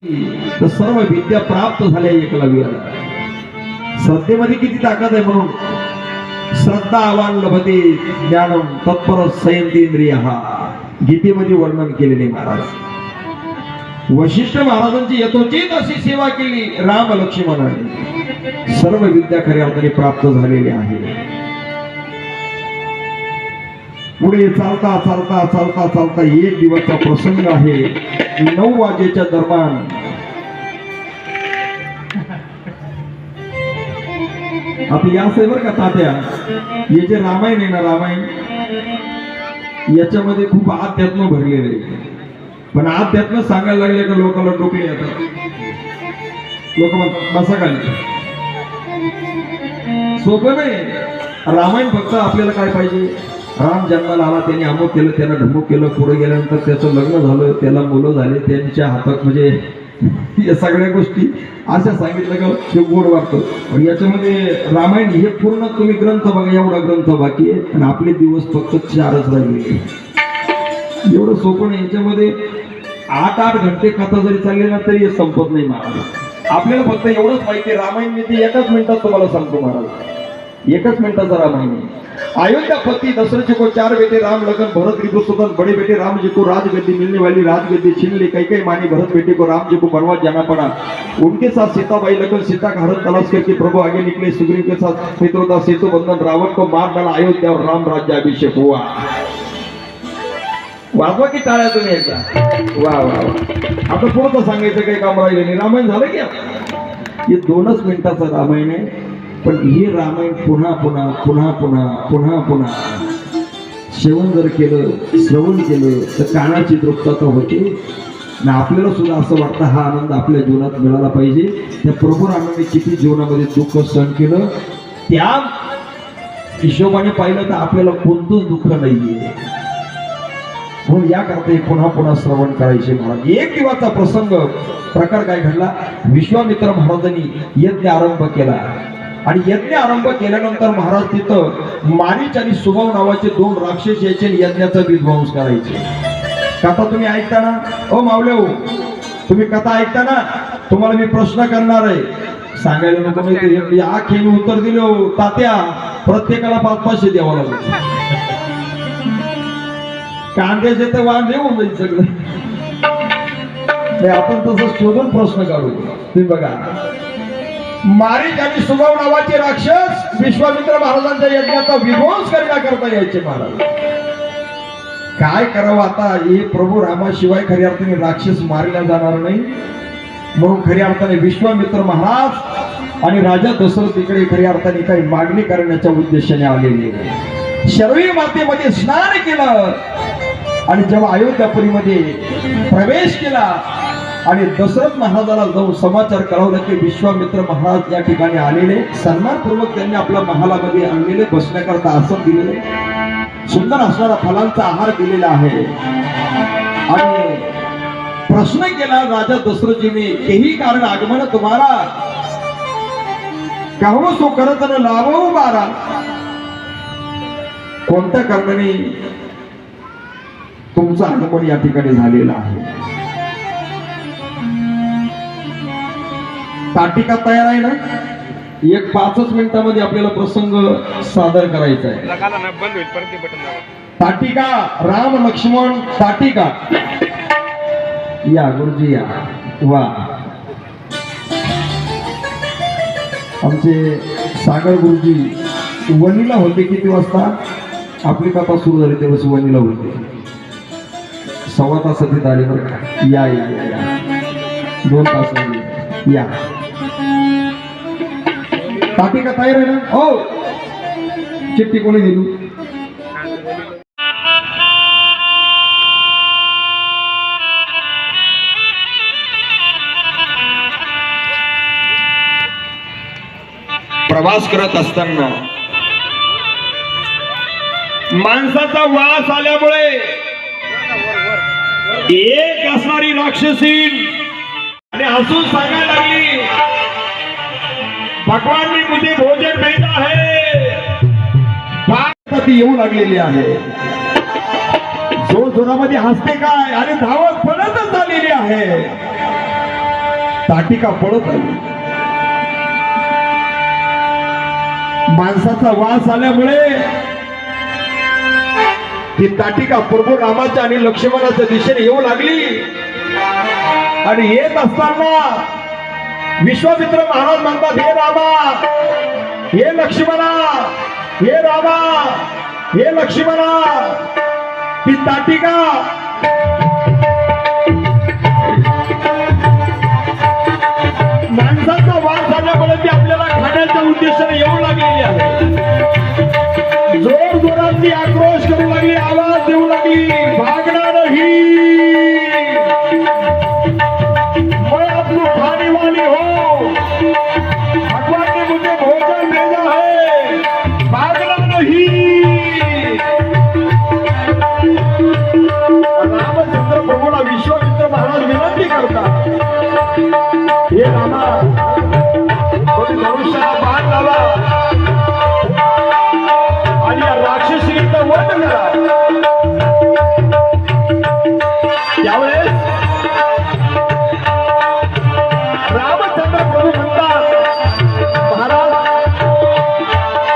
तर सर्व विद्या प्राप्त झाल्या एकलव्याला. श्रद्धेमध्ये किती ताकद आहे म्हणून श्रद्धा आवान लभते ज्ञानम तत्पर संयंतेंद्रियः गीतेमध्ये वर्णन केलेले महाराज. वशिष्ठ महाराजांची यथोचित अशी सेवा केली राम लक्ष्मणाने. सर्व विद्या खऱ्या अर्थाने प्राप्त झालेल्या आहे. पुढे चालता चालता चालता चालता एक दिवसचा प्रसंग आहे. 9 वाजेच्या दरम्यान आता या बरं का तात्या, हे जे रामायण आहे ना, रामायण याच्यामध्ये खूप अध्यात्म भरलेले आहे. पण अध्यात्म सांगायला लागले का लोकांना डोकले येतात. लोक म्हणतात बसा खाली. सोपं नाही. रामायण फक्त आपल्याला काय पाहिजे, राम जन्माला आला, त्यांनी अमुक केलं, त्यानं ढमुक केलं, पुढे गेल्यानंतर त्याचं लग्न झालं, त्याला मुलं झाले, त्यांच्या हातात म्हणजे या सगळ्या गोष्टी अशा सांगितलं का ते गोड वाटतं. पण याच्यामध्ये रामायण हे पूर्ण तुम्ही ग्रंथ बघा, एवढा ग्रंथ बाकी आहे आणि आपले दिवस फक्त 4च राहिले. एवढं सोपं नाही. याच्यामध्ये 8-8 घंटे कथा जरी चालली ना तरी संपत नाही महाराज. आपल्याला फक्त एवढंच माहिती आहे, रामायण मी ते एकाच मिनिटात तुम्हाला सांगतो महाराज. 1 मिनिटाचा रामायण आहे. अयोध्या पति दशरथ को 4 बेटे राम लखन भरत रिपुसुतन. बड़े बेटे राम जी को राजगद्दी मिलने वाली राजगद्दी छीन ली. कई मानी भरत बेटे को राम जी को बनवास जाना पड़ा. उनके साथ सीताबाई लखन सीता का हरण तलाश करके प्रभु आगे निकले. सुग्रीव के साथ मित्रों सेतु बंधन. रावण को मार डाला अयोध्या और राम राज्याभिषेक हुआ. वाजवा की टाळ्या तुम्ही एकदा. वा वा वा. आता पुढचं सांगायचं काही काम राहिलं नाही. रामायण झालं की हे 2च मिनिटाचं रामायण आहे. पण हे रामायण पुन्हा पुन्हा पुन्हा पुन्हा पुन्हा पुन्हा सेवन जर केलं, श्रवण केलं तर कानाची तृप्तता होते. आणि आपल्याला सुद्धा असं वाटतं हा आनंद आपल्या जीवनात मिळाला पाहिजे. त्या प्रभू रामाने किती जीवनामध्ये दुःख सहन केलं, त्या हिशोबाने पाहिलं तर आपल्याला कोणतंच दुःख नाहीये. म्हणून याकरता पुन्हा पुन्हा श्रवण करायचे महाराज. एक दिवसाचा प्रसंग प्रकार काय घडला. विश्वामित्र महाराजांनी यज्ञ आरंभ केला आणि यज्ञ आरंभ केल्यानंतर महाराज तिथं मारीच आणि सुभाव नावाचे 2 राक्षस यायचे आणि यज्ञाचा विध्वंस करायचे. कथा तुम्ही ऐकता ना ओ मावले हो, तुम्ही कथा ऐकता ना, तुम्हाला मी प्रश्न करणार आहे. सांगायला नको नाही आखेने उत्तर दिले हो तात्या, प्रत्येकाला 500 द्यावं लागेल. कांद्याचे तर वांदे होऊन जाईल सगळं. आपण तसं शोधून प्रश्न काढू. तुम्ही बघा, मारीच आणि सुभाव नावाचे राक्षस विश्वामित्र महाराजांच्या यज्ञाचा विध्वंस करण्याकरता यायचे महाराज. काय करावं आता, हे प्रभू रामाशिवाय खऱ्या अर्थाने राक्षस मारला जाणार नाही. म्हणून खऱ्या अर्थाने विश्वामित्र महाराज आणि राजा दशरथ इकडे खऱ्या अर्थाने काही मागणी करण्याच्या उद्देशाने आलेले. शरवी मातेमध्ये स्नान केलं आणि जेव्हा अयोध्यापुरीमध्ये प्रवेश केला आणि दशरथ महाराजाला जाऊन समाचार कळवलं की विश्वामित्र महाराज या ठिकाणी आलेले. सन्मानपूर्वक त्यांनी आपल्या महालामध्ये आणलेले, बसण्याकरता आसन दिलेले, सुंदर असणारा फलांचा आहार दिलेला आहे. आणि प्रश्न केला राजा दशरथजीने, केही कारण आगमन तुम्हारा कहवो सो करत न लावो बारा. कोणत्या कारणाने तुमचं आगमन या ठिकाणी झालेलं आहे. ताटिका तयार आहे ना. 5 मिनिटामध्ये आपल्याला प्रसंग सादर करायचा आहे. ताटिका राम लक्ष्मण ताटिका. या गुरुजी या. वा, आमचे सागर गुरुजी वणीला होते. किती वाजता आपली कथा सुरू झाली तेव्हा वणीला होते. 1.25 तासात आले बरं का. या या या 2 तास या. ताटिका तयार आहे ना. हो, चिठ्ठी कोणी दिली. प्रवास करत असताना माणसाचा वास आल्यामुळे एक असणारी राक्षसी आणि हसून सांगायला लागली, भगवान ने मुझे भोजन भेजा है. ती येऊ लागलेली आहे. जोर जोरामध्ये हसते काय आणि धावत पळतच झालेली आहे. ताटिका पळत आली. माणसाचा वास आल्यामुळे ही ताटिका प्रभू रामाच्या आणि लक्ष्मणाच्या दिशेने येऊ लागली. आणि येत असताना विश्वामित्र महाराज म्हणतात, हे रामा, हे लक्ष्मणा, हे रामा, हे लक्ष्मणा, ही ताटिका माणसाचा वास आल्यामुळे ती आपल्याला खाण्याच्या उद्देशाने येऊ लागलेली आहे. जोर जोरात ती आक्रोश करू लागली, आवाज देऊ लागली, भागणार नाही, मैं अपनी खाने वाली हो, भगवान ने मुझे भोजन भेजा है, भागना नहीं. रामचंद्र प्रभूला विश्वामित्र महाराज विनंती करतात, हे रामा, कोणी धनुष्याला बाण लावा आणि या राक्षसीचा वध करा. त्यावेळेस रामचंद्र प्रभू म्हणतात, महाराज,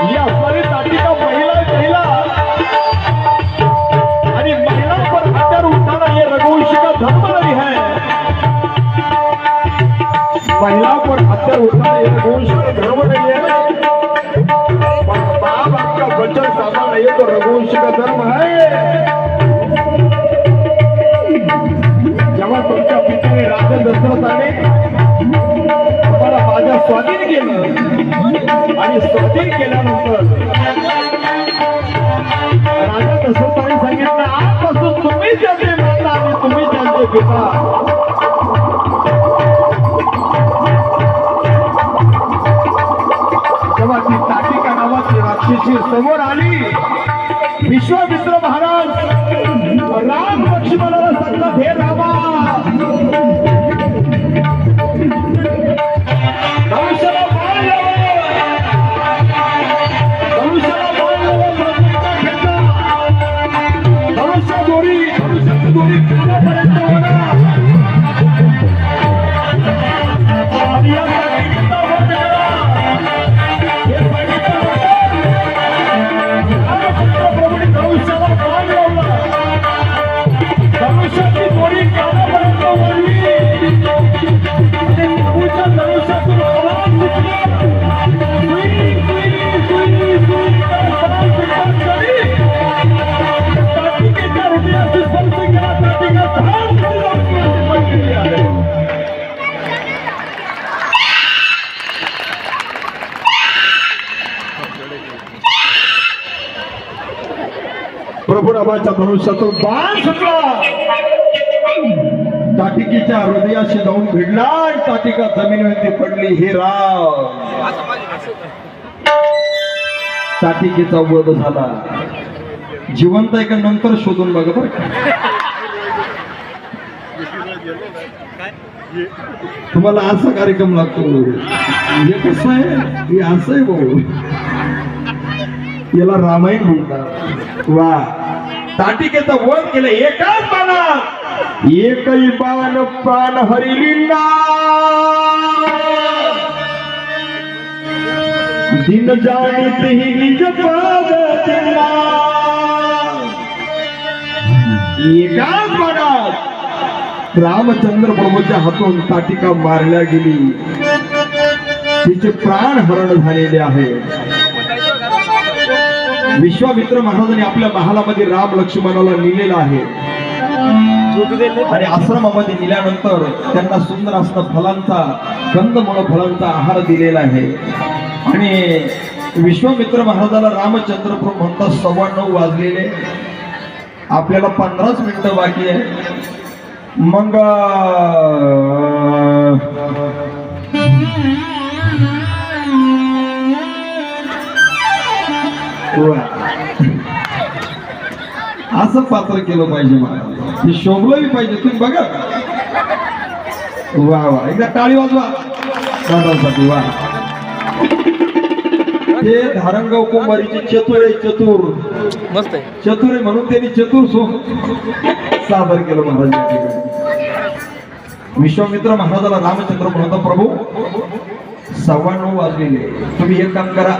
ही असणारी ताटिका महिला आणि महिला पर हत्यार उठाना ये रघुवंशी का धर्म नहीं है. महिला पर हत्यार उठाना ये रघुवंशी का धर्म नहीं है. बाप आपका वचन सामान नहीं तो रघुवंशी का धर्म है. जेव्हा तुमच्या पित्याने राजा दशरथाने तुम्हाला माझ्या स्वाधीन केलं आणि स्वाधीन केल्यानंतर राजा दशरथाने सांगितलं, आजपासून तुम्ही ज्यांचे माता आणि तुम्ही ज्यांचे पिता. जेव्हा ती ताटिका नावाची राक्षसी समोर आली, विश्वामित्र महाराज राम लक्ष्मणाला सांगतात, हे रामा, धनुष्याला बाण लावा, धनुष्याला बाण लावा, धनुष्याची दोरी कानापर्यंत होणार आणि या ताटिकेचा वध करा. हे सांगितलं प्रभूने धनुष्याला बाण लावला, धनुष्याची दोरी कानापर्यंत ओढली आणि प्रभूच्या धनुष्यातून आवाज सुटला, सुई, सुई, सुई, सुई, आवाज सुटली. ताटिकेच्या हृदयाशी स्पर्श केला, ताटिका धाम पडलेली आहे. प्रभू रामाच्या धनुष्यातून बाण सुटला, ताटिकेच्या हृदयाशी जाऊन भिडला आणि ताटिका जमिनीवरती पडली. हे राम, ताटिकेचा वध झाला. जिवंत आहे का नंतर शोधून बघा बरं का. तुम्हाला असा कार्यक्रम लागतो, हे कसं आहे, हे असं आहे भाऊ, याला रामायण म्हणतात. वा, ताटिकेचा वध केलं एकाच बाणात, एकही बाण प्राण हरिलीला, दिन जाणीत ही निज पावतीला. एकाच बाणात रामचंद्र प्रभूच्या हातून ताटिका मारल्या गेली, तिचे प्राण हरण झालेले आहे. विश्वामित्र महाराजांनी आपल्या महालामध्ये राम लक्ष्मणाला नेलेला आहे आणि आश्रमामध्ये नेल्यानंतर त्यांना सुंदर असणं फलांचा, कंदमुळ फळांचा आहार दिलेला आहे. आणि विश्वामित्र महाराजाला रामचंद्र प्रभू म्हणतात, 9:15 वाजलेले, आपल्याला 15 मिनिटं बाकी आहे. मग असं पात्र केलं पाहिजे, मला हे शोभलं पाहिजे. तुम्ही बघा, वा वा, एकदा टाळी वाजवा दादासाठी. वा, ते धारणगाव कुंभारीचे चतुर आहे, चतुर मस्त आहे, चतुर आहे म्हणून त्यांनी चतुर सादर केलं महाराज. विश्वामित्र महाराजाला रामचंद्र म्हणतो प्रभू 9:15 वाजलेले, तुम्ही एक काम करा,